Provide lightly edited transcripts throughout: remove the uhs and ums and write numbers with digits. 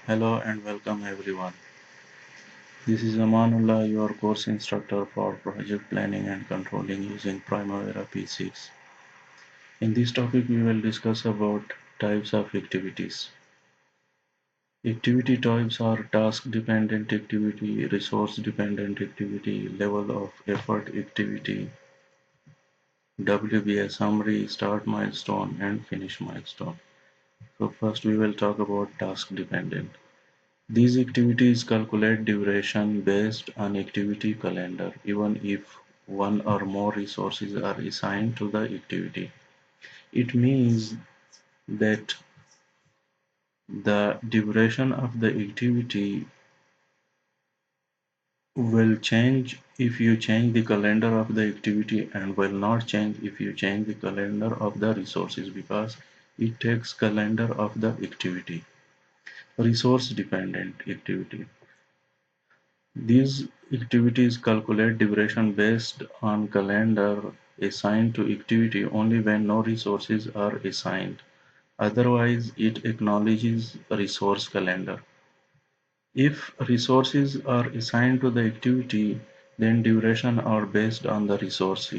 Hello and welcome everyone. This is Amanullah, your course instructor for project planning and controlling using Primavera P6. In this topic, we will discuss about types of activities. Activity types are task-dependent activity, resource-dependent activity, level of effort activity, Wbs Summary, start milestone, and finish milestone. So first we will talk about task-dependent. These activities calculate duration based on activity calendar, even if one or more resources are assigned to the activity. It means that the duration of the activity will change if you change the calendar of the activity and will not change if you change the calendar of the resources because it takes calendar of the activity. Resource dependent activity. These activities calculate duration based on calendar assigned to activity only when no resources are assigned. Otherwise, it acknowledges resource calendar. If resources are assigned to the activity, then duration are based on the resource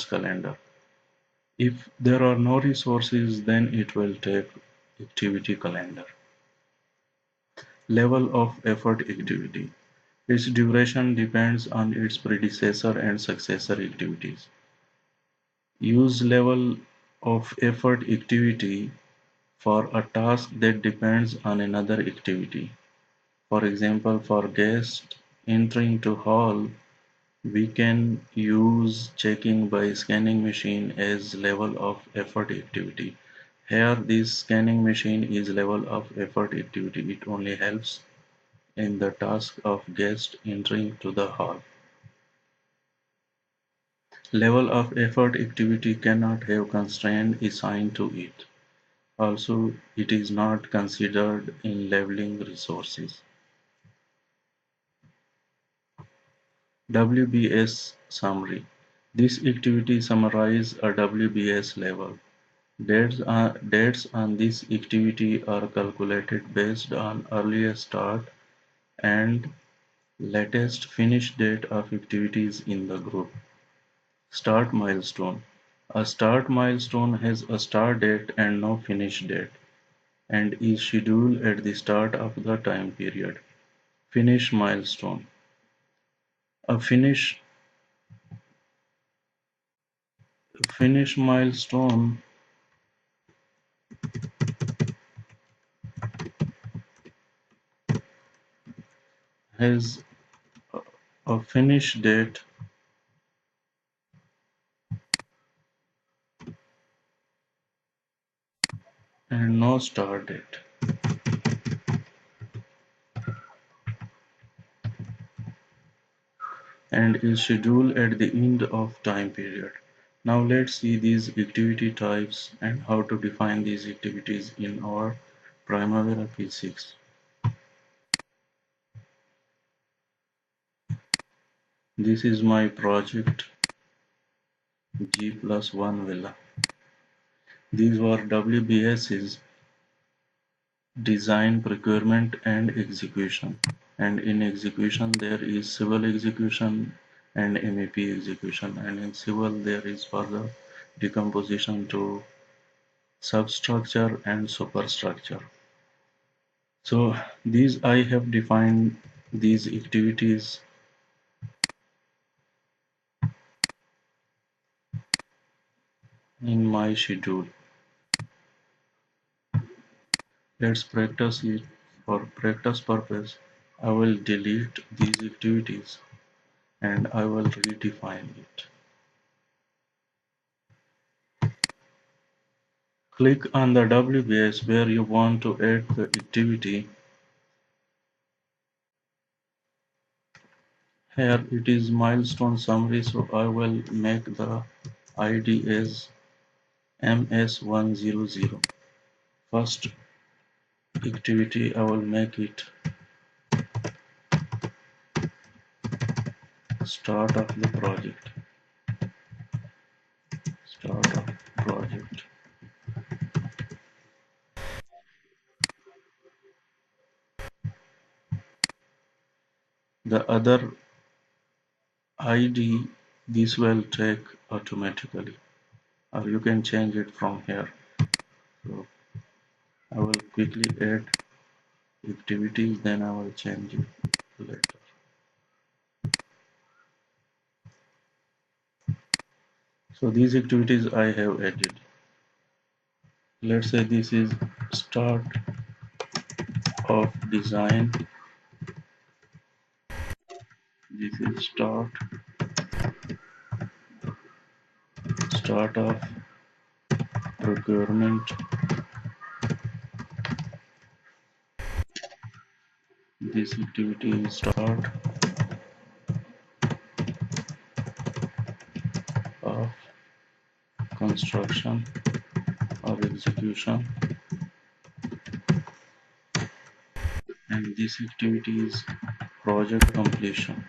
calendar. If there are no resources, then it will take activity calendar. Level of effort activity. Its duration depends on its predecessor and successor activities. Use level of effort activity for a task that depends on another activity. For example, for guest entering to hall, we can use checking by scanning machine as level of effort activity. Here, this scanning machine is level of effort activity. It only helps in the task of guest entering to the hall. Level of effort activity cannot have constraint assigned to it. Also, it is not considered in leveling resources. Wbs Summary. This activity summarizes a Wbs level. Dates on this activity are calculated based on earliest start and latest finish date of activities in the group. Start milestone. A start milestone has a start date and no finish date, and is scheduled at the start of the time period. Finish milestone. A finish milestone has a finish date and no start date, and is scheduled at the end of time period. Now let's see these activity types and how to define these activities in our Primavera P6. This is my project G+1 villa. These were WBS's design, procurement, and execution. And in execution, there is civil execution and MEP execution. And in civil, there is further decomposition to substructure and superstructure. So these I have defined these activities in my schedule. Let's practice it. For practice purpose, I will delete these activities and I will redefine it. Click on the WBS where you want to add the activity. Here it is milestone summary, so I will make the ID as MS100. First activity, I will make it start of the project. Start of project. the other ID, this will take automatically, or you can change it from here. So I will quickly add activities, then I will change it later. So these activities I have added. Let's say this is start of design, this is start of procurement, this activity is start of construction or execution, and this activity is project completion.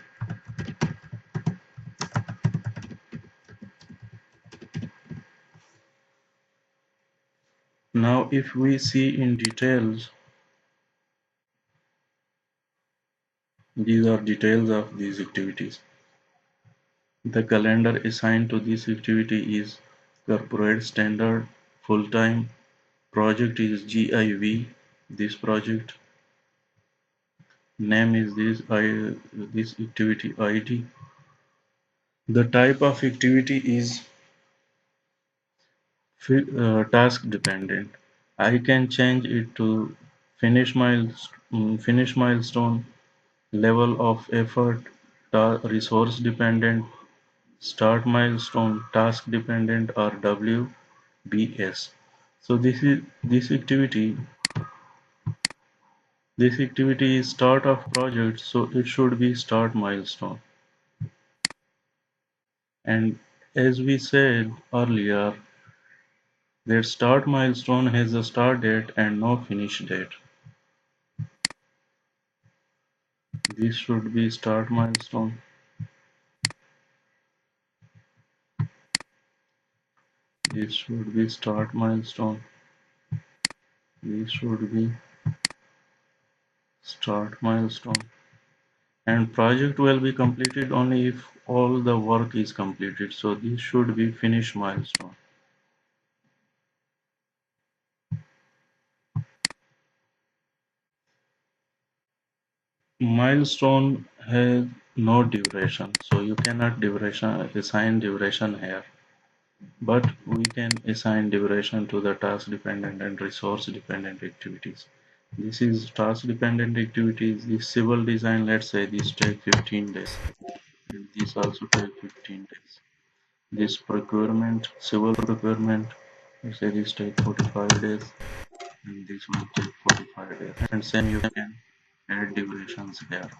Now if we see in details, these are details of these activities. The calendar assigned to this activity is corporate standard full-time. Project is GIV. This project name is this activity ID. The type of activity is task dependent. I can change it to finish milestone, level of effort, resource dependent, start milestone, task dependent, or WBS. So this activity is start of project, so it should be start milestone. And as we said earlier, that start milestone has a start date and no finish date. This should be start milestone. This should be start milestone. This should be start milestone. And project will be completed only if all the work is completed. So this should be finish milestone. Milestone has no duration, so you cannot assign duration here. But we can assign duration to the task dependent and resource dependent activities. This is task dependent activities. This civil design, let's say this take 15 days. And this also take 15 days. This procurement, civil procurement, let's say this take 45 days. And this will take 45 days. And same you can add durations here.